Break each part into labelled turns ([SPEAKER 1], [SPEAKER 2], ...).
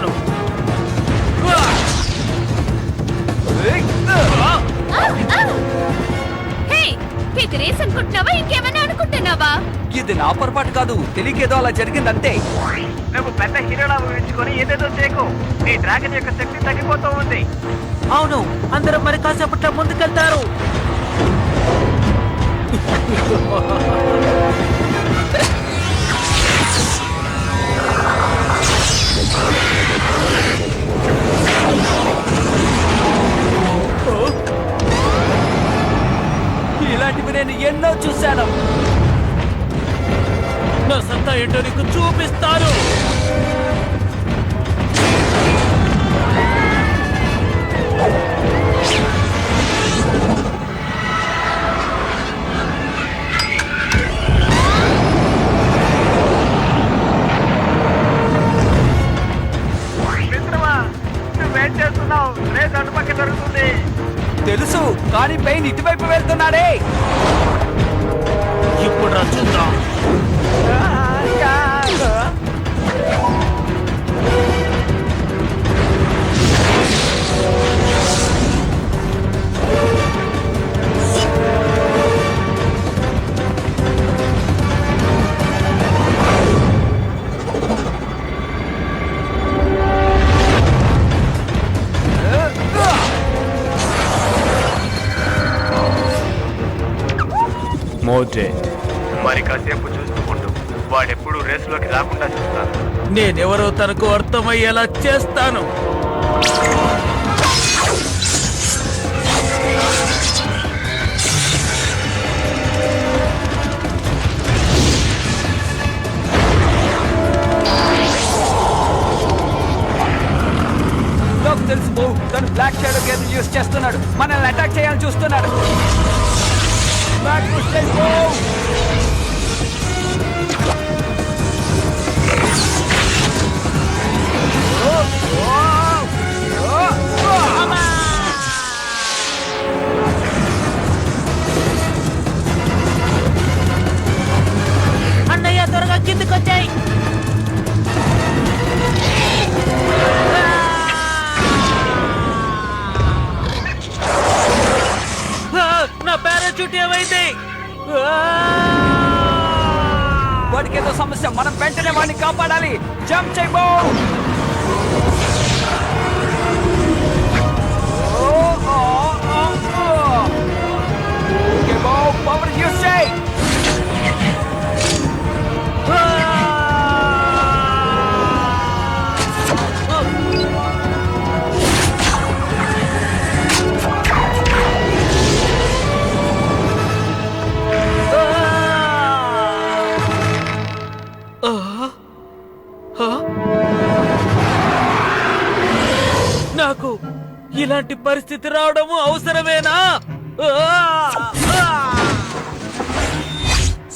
[SPEAKER 1] చూపిస్తాను.
[SPEAKER 2] ఇది రేస్ అనుకుంటున్నావా, ఇంకేమైనా అనుకుంటున్నావా?
[SPEAKER 3] ఇది నా పొరపాటు కాదు, తెలియకేదో అలా జరిగిందంతే.
[SPEAKER 4] నువ్వు పెద్ద హీరోలా ఊహించుకొని ఏదేదో చేయకు. నీ డ్రాగన్ యొక్క శక్తి తగ్గిపోతూ ఉంది.
[SPEAKER 1] అవును, అందరూ మరి కాసేపట్లో ముందుకెళ్తారు.
[SPEAKER 3] ఇలాంటివి నేను ఎన్నో చూశాను.
[SPEAKER 1] నా సత్తా ఏంటో నీకు చూపిస్తాను.
[SPEAKER 4] మిత్రమా, నువ్వేం చేస్తున్నావు? రేస్ అటుపక్క జరుగుతుంది.
[SPEAKER 3] తెలుసు, కానీ పెయిన్ ఇటువైపు వెళ్తున్నాడే.
[SPEAKER 1] ఇప్పుడు రా చూద్దాం.
[SPEAKER 5] మోటే,
[SPEAKER 4] మరి కాసేపు చూసుకుంటూ వాడెప్పుడు రేసులోకి రాకుండా చూస్తాను.
[SPEAKER 1] నేనెవరో తనకు అర్థమయ్యేలా చేస్తాను.
[SPEAKER 3] నాకు తెలుసు బో, తను బ్లాక్ షాడో గేమ్ యూస్ చేస్తున్నాడు. మనల్ని అటాక్ చేయాలని చూస్తున్నాడు. Back to stage, Bo!
[SPEAKER 1] అన్నయ్య, త్వరగా కిందకొచ్చాయి. నా పారాచూట్ ఏమైంది?
[SPEAKER 3] వాడికి ఏదో సమస్య, మనం వెంటనే వాడిని కాపాడాలి. జంప్ చేయి బో! ఓకే బో, పవర్ యూస్ చేయి.
[SPEAKER 1] నాకు ఇలాంటి పరిస్థితి రావడము అవసరమేనా?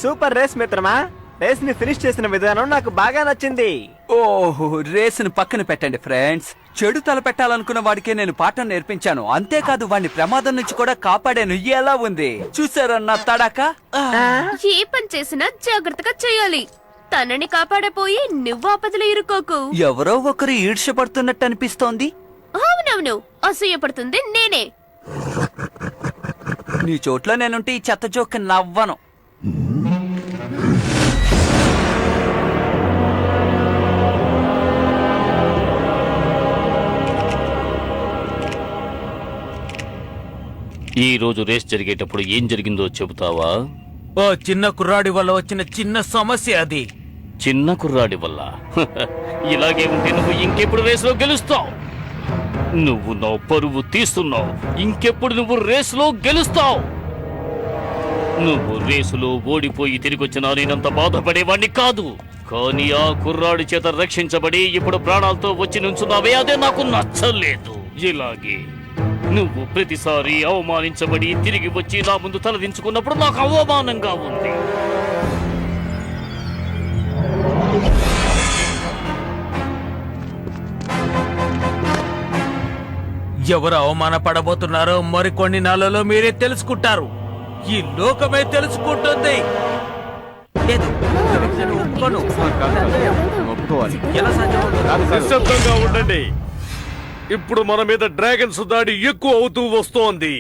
[SPEAKER 4] సూపర్ రేస్ మిత్రమా. రేస్ ని ఫినిష్ చేసిన విధానం నాకు బాగా నచ్చింది.
[SPEAKER 3] ఓహో, రేసును పక్కన పెట్టండి ఫ్రెండ్స్. చెడు తల పెట్టాలనుకున్న వాడికే నేను పాఠం నేర్పించాను. అంతేకాదు, వాడిని ప్రమాదం నుంచి కూడా కాపాడాను. ఎలా ఉంది చూసారన్నా తడాక?
[SPEAKER 2] ఏ పని చేసినా జాగ్రత్తగా చేయాలి. తనని కాపాడపోయి నువ్వు ఆపదలో ఇరుకోకు.
[SPEAKER 3] ఎవరో ఒకరు ఈడ్చపడుతున్నట్టు అనిపిస్తోంది.
[SPEAKER 2] అవునవును, అసూయపడుతుంది నేనే.
[SPEAKER 3] నీ చోట్ల నేనుంటే ఈ చెత్త జోక్ నవ్వను.
[SPEAKER 5] ఈ రోజు రేస్ జరిగేటప్పుడు ఏం జరిగిందో చెబుతావా?
[SPEAKER 1] ఓ చిన్న కుర్రాడి వల్ల వచ్చిన చిన్న సమస్య అది.
[SPEAKER 5] చిన్న కుర్రాడి వల్ల? ఇలాగే ఉంటే నువ్వు ఇంకెప్పుడు రేసులో గెలుస్తావు? నువ్వు నా పరువు తీస్తున్నావు. ఇంకెప్పుడు నువ్వు రేసులో గెలుస్తావు? నువ్వు రేసులో ఓడిపోయి తిరిగొచ్చినా నేనంత బాధపడేవాణ్ణి కాదు. కానీ ఆ కుర్రాడి చేత రక్షించబడి ఇప్పుడు ప్రాణాలతో వచ్చి నుంచున్నావే, అదే నాకు నచ్చలేదు. ఇలాగే నువ్వు ప్రతిసారి అవమానించబడి తిరిగి వచ్చి నా ముందు తలదించుకున్నప్పుడు నాకు అవమానంగా ఉంది.
[SPEAKER 1] ఎవరు అవమానపడబోతున్నారో మరికొన్ని నెలల్లో మీరే తెలుసుకుంటారు. ఈ లోకమే తెలుసుకుంటుంది. లేదు, నేను ఒప్పుకోను.
[SPEAKER 6] తట్టుకోవాలి.
[SPEAKER 1] ఎలా సాధ్యం?
[SPEAKER 7] నిశ్శబ్దంగా ఉండండి. ఇప్పుడు మన మీద డ్రాగన్స్ దాడి ఎక్కువ అవుతూ వస్తోంది.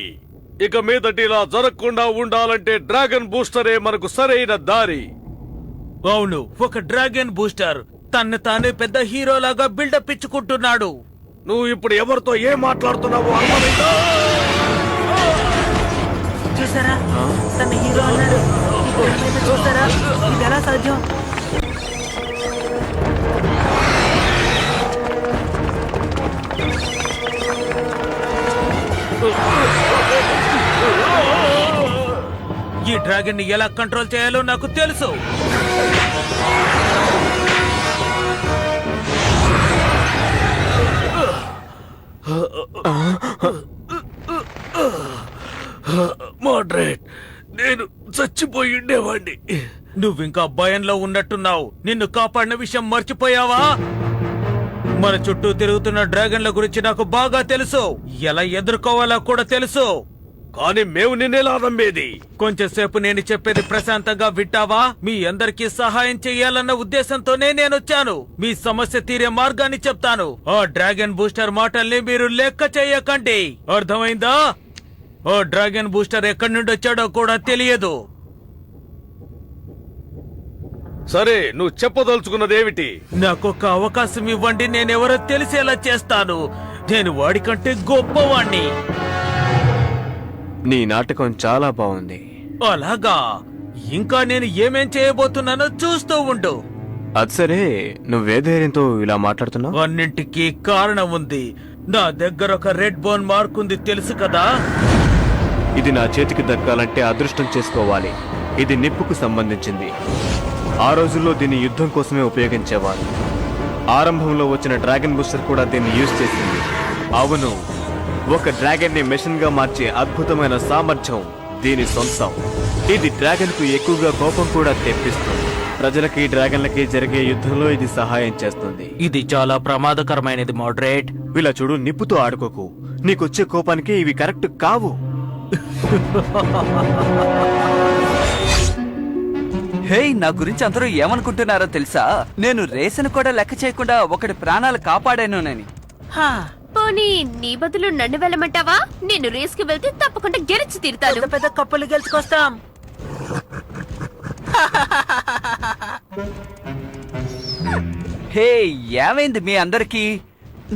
[SPEAKER 7] ఇక మీదటి ఇలా జరగకుండా ఉండాలంటే డ్రాగన్ బూస్టరే మనకు సరైన దారి.
[SPEAKER 1] అవును, ఒక డ్రాగన్ బూస్టర్ తన్ను తానే పెద్ద హీరోలాగా బిల్డప్ ఇచ్చుకుంటున్నాడు.
[SPEAKER 7] నువ్వు ఇప్పుడు ఎవరితో ఏం మాట్లాడుతున్నావో అర్థమైందా?
[SPEAKER 1] చూసారా, తన హీరో అన్నాడు. చూసారా, ఇది ఎలా సాధ్యం? ఈ డ్రాగన్ ని ఎలా కంట్రోల్ చేయాలో నాకు తెలుసు.
[SPEAKER 7] మోడ్రేట్, నేను చచ్చిపోయి ఉండేవాడిని.
[SPEAKER 1] నువ్వింకా భయంలో ఉన్నట్టున్నావు. నిన్ను కాపాడిన విషయం మర్చిపోయావా? మన చుట్టూ తిరుగుతున్న డ్రాగన్ల గురించి నాకు బాగా తెలుసు. ఎలా ఎదుర్కోవాలో కూడా తెలుసు.
[SPEAKER 7] కానీ మేము నిన్నెలా నమ్మేది?
[SPEAKER 1] కొంచెం సేపు నేను చెప్పేది ప్రశాంతంగా వింటావా? మీ అందరికీ సహాయం చెయ్యాలన్న ఉద్దేశంతోనే నేనొచ్చాను. మీ సమస్య తీరే మార్గాన్ని చెప్తాను. ఆ డ్రాగన్ బూస్టర్ మాటల్ని మీరు లెక్క చేయకండి, అర్థమైందా? ఓ డ్రాగన్ బూస్టర్ ఎక్కడి నుండి వచ్చాడో కూడా తెలియదు.
[SPEAKER 7] సరే, నువ్వు చెప్పదలుచుకున్నదేమిటి?
[SPEAKER 1] నాకొక అవకాశం ఇవ్వండి, నేనెవరో తెలిసేలా చేస్తాను. నేను వాడికంటే గొప్పవాణ్ణి.
[SPEAKER 6] నీ నాటకం చాలా బాగుంది.
[SPEAKER 1] అలాగా? ఇంకా నేను ఏమేం చేయబోతున్నానో చూస్తూ ఉండు.
[SPEAKER 6] అది సరే, నువ్వే ధైర్యంతో ఇలా మాట్లాడుతున్నావు?
[SPEAKER 1] అన్నింటికీ కారణం ఉంది. నా దగ్గర ఒక రెడ్ బోన్ మార్క్ ఉంది, తెలుసు కదా?
[SPEAKER 6] ఇది నా చేతికి దక్కాలంటే అదృష్టం చేసుకోవాలి. ఇది నిప్పుకు సంబంధించింది. ఆ రోజుల్లో దీన్ని యుద్ధం కోసమే ఉపయోగించేవారు. ఆరంభంలో వచ్చిన డ్రాగన్ బూస్టర్ కూడా దీన్ని యూజ్ చేసింది. అవును, ఒక డ్రాగన్ ని మెషిన్ గా మార్చే అద్భుతమైన సామర్థ్యం దీని సొంతం. ఇది డ్రాగన్ కు ఎక్కువగా కోపం కూడా తెప్పిస్తుంది. ప్రజలకి డ్రాగన్లకి జరిగే యుద్ధంలో ఇది సహాయం చేస్తుంది.
[SPEAKER 1] ఇది చాలా ప్రమాదకరమైనది మోడరేట్.
[SPEAKER 6] ఇలా చూడు, నిప్పుతో ఆడుకోకు. నీకొచ్చే కోపానికి ఇవి కరెక్ట్ కావు.
[SPEAKER 3] హే, నా గురించి అందరూ ఏమనుకుంటున్నారో తెలుసా? నేను రేసును కూడా లెక్క చేయకుండా ఒకటి ప్రాణాలు కాపాడానునని.
[SPEAKER 2] పోనీ నీ బదులు నన్ను వెళ్ళమంటావా? నేను రేస్ కి వెళ్తే తప్పకుండా గెలిచి తీరుతాను.
[SPEAKER 1] పెద్ద కప్పలు గెలుచుకొస్తాం.
[SPEAKER 3] హే, ఏమైంది మీ అందరికీ?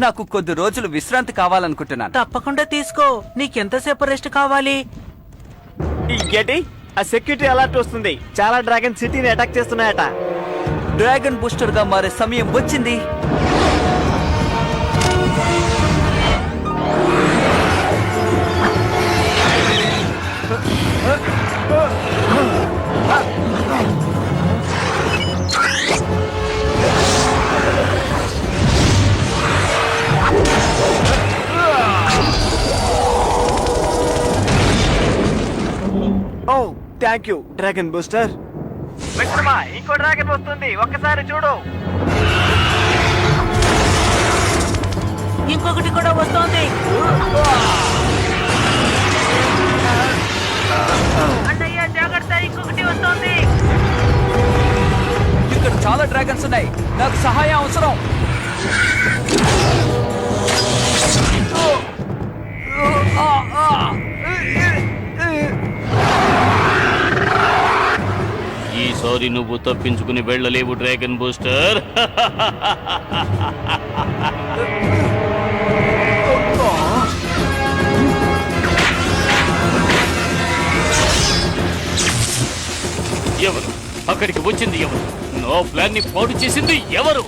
[SPEAKER 3] నాకు కొద్ది రోజులు విశ్రాంతి కావాలనుకుంటున్నాను.
[SPEAKER 1] తప్పకుండా తీసుకో. నీకెంతసేపు రెస్ట్ కావాలి?
[SPEAKER 8] ఇంకేంటి, ఆ సెక్యూరిటీ అలర్ట్ వస్తుంది. చాలా డ్రాగన్ సిటీని అటాక్ చేస్తున్నాయట.
[SPEAKER 3] డ్రాగన్ బూస్టర్ గా మారే సమయం వచ్చింది.
[SPEAKER 8] ఓ థ్యాంక్ యూ డ్రాగన్ బూస్టర్.
[SPEAKER 4] మిత్రమా, ఇంకో డ్రాగన్ వస్తుంది, ఒక్కసారి చూడు.
[SPEAKER 1] ఇంకొకటి కూడా వస్తోంది. అన్నయ్య జాగ్రత్త, ఇంకొకటి వస్తోంది.
[SPEAKER 3] ఇక్కడ చాలా డ్రాగన్స్ ఉన్నాయి, నాకు సహాయం అవసరం.
[SPEAKER 5] ఈసారి నువ్వు తప్పించుకుని వెళ్ళలేవు డ్రాగన్ బూస్టర్. ఎవరు అక్కడికి వచ్చింది? ఎవరు నా ప్లాన్ ని పాడు చేసింది? ఎవరు?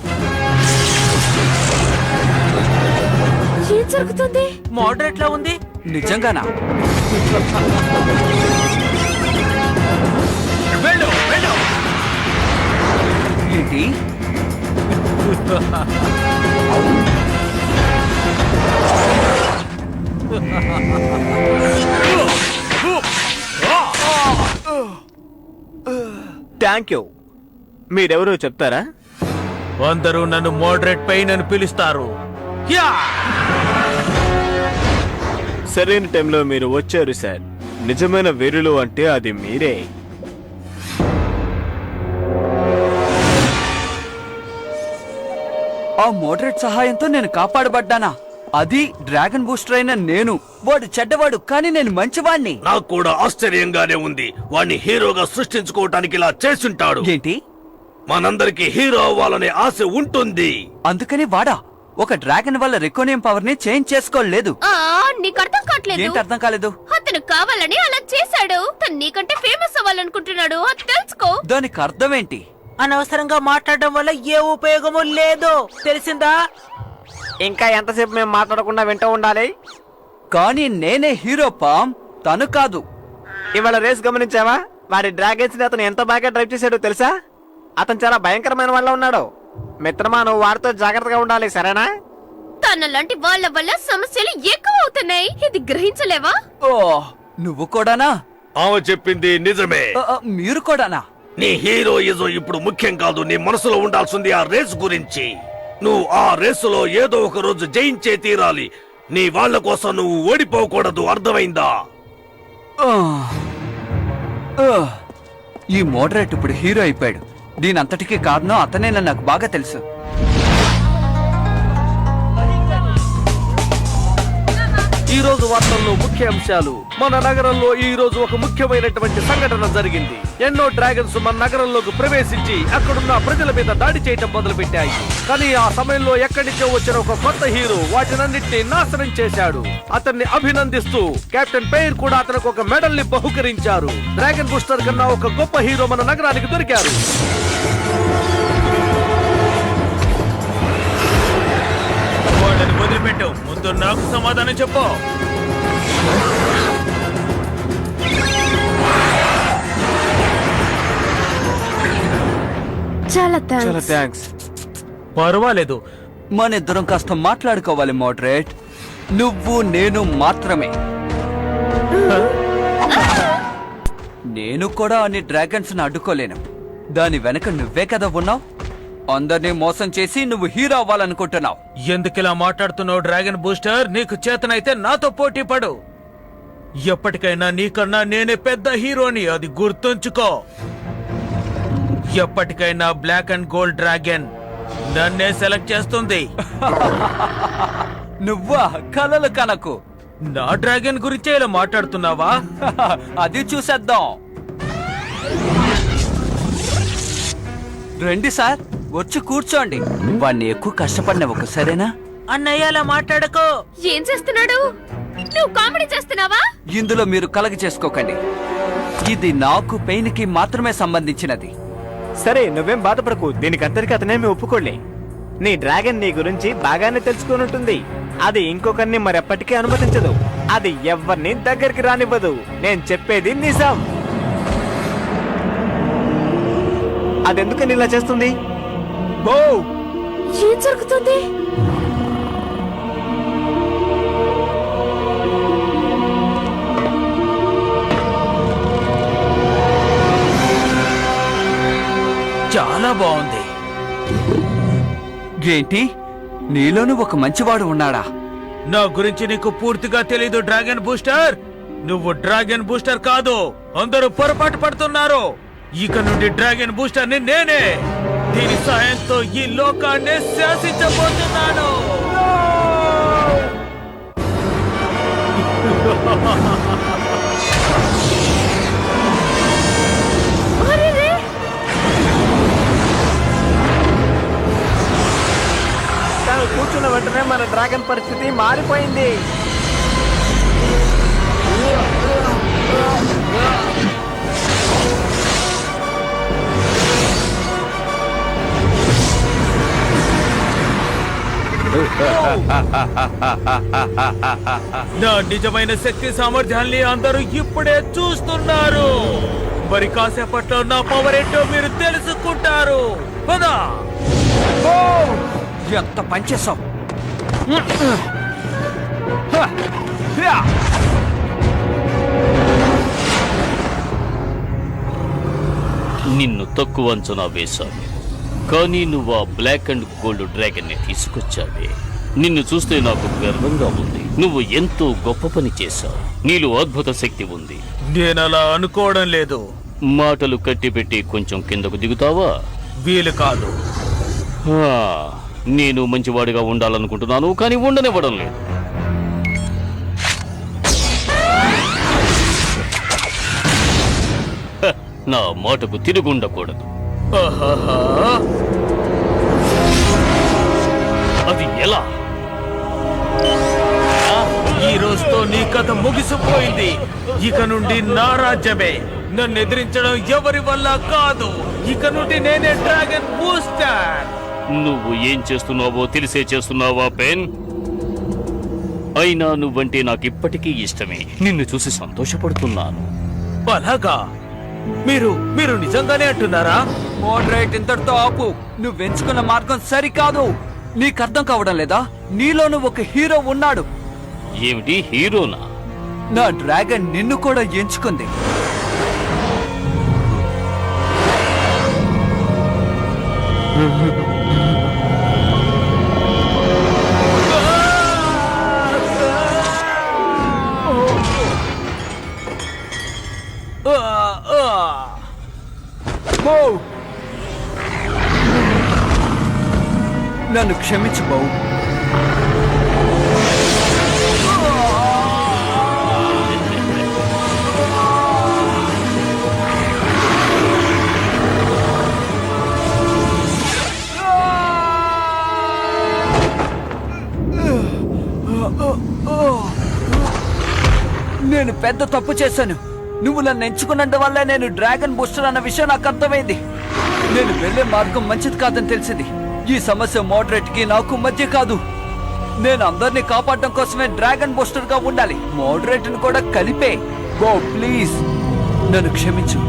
[SPEAKER 2] ఏం జరుగుతుంది?
[SPEAKER 1] మోడరేట్ లా ఉంది.
[SPEAKER 3] నిజంగానా?
[SPEAKER 1] వెళ్ళు, వెళ్ళు.
[SPEAKER 3] ఏంటి?
[SPEAKER 8] Thank you. మీరెవరో చెప్తారా?
[SPEAKER 1] అందరూ నన్ను మోడరేట్ పెయిన్ అని పిలుస్తారు. యా!
[SPEAKER 6] సరైన టైంలో మీరు వచ్చారు సార్. నిజమైన వీరులు అంటే అది మీరే.
[SPEAKER 3] ఆ మోడరేట్ సహాయంతో నేను కాపాడబడ్డానా? అది డ్రాగన్ బూస్టర్ అయిన నేను. వాడు చెడ్డవాడు, కానీ నేను మంచివాణ్ణి.
[SPEAKER 7] నాకు కూడా ఆశ్చర్యంగానే ఉంది. వాణ్ణి హీరోగా సృష్టించుకోవటానికి ఇలా చేసుంటాడు.
[SPEAKER 3] ఏంటి?
[SPEAKER 7] మనందరికి హీరో అవ్వాలనే ఆశ ఉంటుంది.
[SPEAKER 3] అందుకని వాడా ఒక డ్రాగన్ వల్ల రెకోనియం పవర్ ని చేంజ్ చేసుకోలేదు.
[SPEAKER 2] నీకు అర్థం కావట్లేదు.
[SPEAKER 3] ఏంటి అర్థం కాలేదు?
[SPEAKER 2] అతను కావాలని అలా చేశాడు. తను నీకంటే ఫేమస్ అవ్వాలనుకుంటున్నాడు, అది తెలుసుకో.
[SPEAKER 3] దానికి అర్థం ఏంటి?
[SPEAKER 9] అనవసరంగా మాట్లాడడం వల్ల ఏ ఉపయోగము లేదు, తెలిసిందా?
[SPEAKER 8] ఇంకా ఎంతసేపు మేము మాట్లాడకుండా వింటూ ఉండాలి?
[SPEAKER 3] కానీ నేనే హీరో పామ్, తను కాదు.
[SPEAKER 8] ఇవాళ రేస్ గమనించావా? వాడి డ్రాగన్స్ ని అతను ఎంత బాగా డ్రైవ్ చేశాడో తెలుసా? అతను చాలా భయంకరమైన వాళ్ళ ఉన్నాడు. మిత్రమా, నువ్వు వాడితో జాగ్రత్తగా ఉండాలి, సరేనా?
[SPEAKER 2] తనలాంటి వాళ్ళ వల్ల సమస్యలు ఎక్కువ అవుతున్నాయి. ఇది గ్రహించలేవా?
[SPEAKER 3] ఓ, నువ్వు కూడానా?
[SPEAKER 7] ఆమె చెప్పింది నిజమే.
[SPEAKER 3] మీరు కూడానా?
[SPEAKER 7] నీ హీరోయిజం ఇప్పుడు ముఖ్యం కాదు. నీ మనసులో ఉండాల్సింది ఆ రేస్ గురించి. నువ్వు ఆ రేసులో ఏదో ఒక రోజు జయించే తీరాలి. నీ వాళ్ళ కోసం నువ్వు ఓడిపోకూడదు, అర్థమైందా?
[SPEAKER 3] ఈ మోడరేట్ ఇప్పుడు హీరో అయిపోయాడు. దీనంతటికీ కారణం అతనేనని నాకు బాగా తెలుసు.
[SPEAKER 7] ఈ రోజు వార్తల్లో ముఖ్య అంశాలు. మన నగరంలో ఈ రోజు ఒక ముఖ్యమైనటువంటి సంఘటన జరిగింది. ఎన్నో డ్రాగన్స్ మన నగరంలోకి ప్రవేశించి అక్కడున్న ప్రజల మీద దాడి చేయటం మొదలు పెట్టాయి. కానీ ఆ సమయంలో ఎక్కడి నుంచో వచ్చిన ఒక కొత్త హీరో వాటినన్నింటినీ నాశనం చేశాడు. అతన్ని అభినందిస్తూ కెప్టెన్ పేర్ కూడా అతనికి ఒక మెడల్ ని బహుకరించారు. డ్రాగన్ బూస్టర్ కన్నా ఒక గొప్ప హీరో మన నగరానికి దొరికారు.
[SPEAKER 1] వాళ్ళని వదిలిపెట్టు, ముందు నాకు సమాధానం చెప్పు.
[SPEAKER 2] చాలా
[SPEAKER 6] థ్యాంక్స్.
[SPEAKER 1] పర్వాలేదు.
[SPEAKER 3] మనిద్దరం కాస్త మాట్లాడుకోవాలి మోడరేట్. నువ్వు నేను మాత్రమే. నేను కూడా అన్ని డ్రాగన్స్ ని అడ్డుకోలేను. దాని వెనక నువ్వే కదా ఉన్నావు. అందరినీ మోసం చేసి నువ్వు హీరో అవ్వాలనుకుంటున్నావు.
[SPEAKER 1] ఎందుకిలా మాట్లాడుతున్నావు డ్రాగన్ బూస్టర్? నీకు చేతనైతే నాతో పోటీ పడు. ఎప్పటికైనా నీకన్నా నేనే పెద్ద హీరోని, అది గుర్తుంచుకో. ఎప్పటికైనా బ్లాక్ అండ్ గోల్డ్ డ్రాగన్ నన్నే సెలెక్ట్ చేస్తుంది.
[SPEAKER 3] నువ్వా? కలలు కనకు.
[SPEAKER 1] నా డ్రాగన్ గురించే ఇలా మాట్లాడుతున్నావా?
[SPEAKER 3] అది చూసేద్దాం. రండి సార్, వచ్చి కూర్చోండి. వాణ్ణి ఎక్కువ కష్టపడినవ్వకు, సరేనా?
[SPEAKER 9] అన్నయ్య అలా మాట్లాడకో.
[SPEAKER 2] ఏం చేస్తున్నాడు? నువ్వు కామెడీ చేస్తున్నావా?
[SPEAKER 3] ఇందులో మీరు కలగ చేసుకోకండి. ఇది నాకు పెయిన్ కి మాత్రమే సంబంధించినది.
[SPEAKER 8] సరే, నువ్వేం బాధపడకు. దీనికంతటికీ అతనేమి ఒప్పుకోలే. నీ డ్రాగన్ నీ గురించి బాగానే తెలుసుకుని ఉంటుంది. అది ఇంకొకరిని మరెప్పటికీ అనుమతించదు. అది ఎవరిని దగ్గరికి రానివ్వదు. నేను చెప్పేది నిజం. అదెందుకని ఇలా చేస్తుంది?
[SPEAKER 2] ఏం జరుగుతుంది?
[SPEAKER 1] చాలా బాగుంది.
[SPEAKER 3] ఏంటి? నీలోనూ ఒక మంచివాడు ఉన్నాడా?
[SPEAKER 1] నా గురించి నీకు పూర్తిగా తెలీదు డ్రాగన్ బూస్టర్. నువ్వు డ్రాగన్ బూస్టర్ కాదు, అందరూ పొరపాటు పడుతున్నారు. ఇక నుండి డ్రాగన్ బూస్టర్ ని నేనే. దీని సాయంతో ఈ లోకాన్ని శాసించబోతున్నాను.
[SPEAKER 8] తను కూర్చున్న వెంటనే మన డ్రాగన్ పరిస్థితి మారిపోయింది.
[SPEAKER 1] నా నిజమైన శక్తి సామర్థ్యాల్ని అందరూ ఇప్పుడే చూస్తున్నారు. మరి కాసేపట్లో నా పవర్ ఏంటో మీరు తెలుసుకుంటారు. పదా
[SPEAKER 3] ఎంత పనిచేసావు!
[SPEAKER 5] నిన్ను తక్కువ అంచనా వేశాను, కానీ నువ్వు ఆ బ్లాక్ అండ్ గోల్డ్ డ్రాగన్ ని తీసుకొచ్చావే. నిన్ను చూస్తే నాకు గర్వంగా ఉంది. నువ్వు ఎంతో గొప్ప పని చేశావు. నీలో అద్భుత శక్తి ఉంది.
[SPEAKER 1] నేనలా అనుకోవడం లేదు.
[SPEAKER 5] మాటలు కట్టిపెట్టి కొంచెం కిందకు దిగుతావా?
[SPEAKER 1] వీలు కాదు.
[SPEAKER 5] నేను మంచివాడిగా ఉండాలనుకుంటున్నాను, కానీ ఉండనివ్వడం లేదు. హ, నా మాటకు తిరుగుండకూడదు. అది ఎలా?
[SPEAKER 1] ఈ రోజుతో నీ కథ ముగిసిపోయింది. ఇక నుండి నా రాజ్యమే. నన్ను ఎదిరించడం ఎవరి వల్ల కాదు. ఇక నుండి నేనే డ్రాగన్ బూస్టర్.
[SPEAKER 5] నువ్వు ఏం చేస్తున్నావో తెలిసే చేస్తున్నావా పెన్? అయినా నువ్వంటే నాకు ఇప్పటికీ ఇష్టమే. నిన్ను చూసి సంతోషపడుతున్నాను.
[SPEAKER 1] అలాగా? మీరు నిజంగానే అంటున్నారా?
[SPEAKER 3] మోడరేట్ ఇంతటితో ఆపు. నువ్వు ఎంచుకున్న మార్గం సరికాదు. నీకు అర్థం కావడం లేదా? నీలోను ఒక హీరో ఉన్నాడు.
[SPEAKER 5] ఏమిటి, హీరోనా?
[SPEAKER 3] నా డ్రాగన్ నిన్ను కూడా ఎంచుకుంది. నన్ను క్షమించు బావు. నేను పెద్ద తప్పు చేశాను. నువ్వు నన్ను ఎంచుకున్నందు వల్ల నేను డ్రాగన్ బూస్టర్ అన్న విషయం నాకు అర్థమైంది. నేను వెళ్లే మార్గం మంచిది కాదని తెలిసింది. ఈ సమస్య మోడరేట్ కి నాకు మధ్య కాదు. నేను అందరినీ కాపాడడం కోసమే డ్రాగన్ బూస్టర్ గా ఉండాలి. మోడరేట్ ని కూడా కలిపే. గో ప్లీజ్, నన్ను క్షమించు.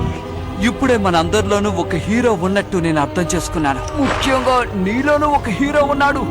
[SPEAKER 3] ఇప్పుడే మన అందరిలోనూ ఒక హీరో ఉన్నట్టు నేను అర్థం చేసుకున్నాను. ముఖ్యంగా నీలోనూ ఒక హీరో ఉన్నాడు.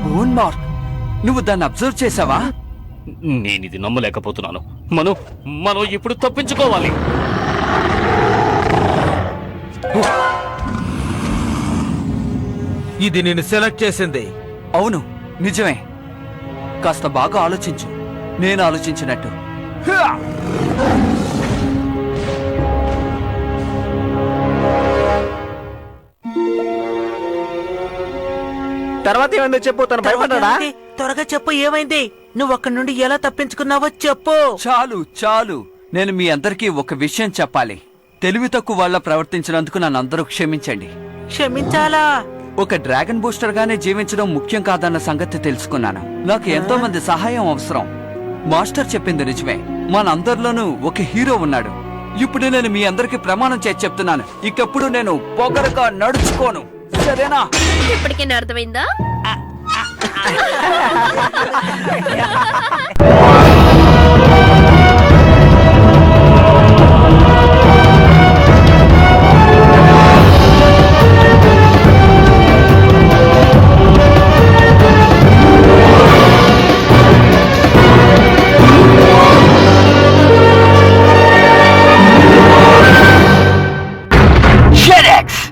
[SPEAKER 3] బోన్ మార్క్, నువ్వు దాన్ని అబ్జర్వ్ చేసావా?
[SPEAKER 5] నేనిది నమ్మలేకపోతున్నాను. మనం ఇప్పుడు తప్పించుకోవాలి.
[SPEAKER 1] ఇది నేను సెలెక్ట్ చేసింది.
[SPEAKER 3] అవును, నిజమే. కాస్త బాగా ఆలోచించు. నేను ఆలోచించినట్టు.
[SPEAKER 8] తర్వాత ఏమైందో చెప్పు. తను భయపడ్డా?
[SPEAKER 9] త్వరగా చెప్పు, ఏమైంది? నువ్వు అక్కడి నుండి ఎలా తప్పించుకున్నావో చెప్పు.
[SPEAKER 3] చాలు చాలు, నేను మీ అందరికీ ఒక విషయం చెప్పాలి. తెలివి తక్కువ వాళ్ళ ప్రవర్తించినందుకు నన్ను అందరూ క్షమించండి.
[SPEAKER 9] క్షమించాలా?
[SPEAKER 3] ఒక డ్రాగన్ బూస్టర్ గానే జీవించడం ముఖ్యం కాదన్న సంగతి తెలుసుకున్నాను. నాకు ఎంతో మంది సహాయం అవసరం. మాస్టర్ చెప్పింది నిజమే. మనందరిలోనూ ఒక హీరో ఉన్నాడు. ఇప్పుడు నేను మీ అందరికి ప్రమాణం చేసి చెప్తున్నాను, ఇకప్పుడు నేను పొగరుగా నడుచుకోను. సరేనా?
[SPEAKER 2] ఇప్పటికైనా అర్థమైందా?
[SPEAKER 4] Shedex!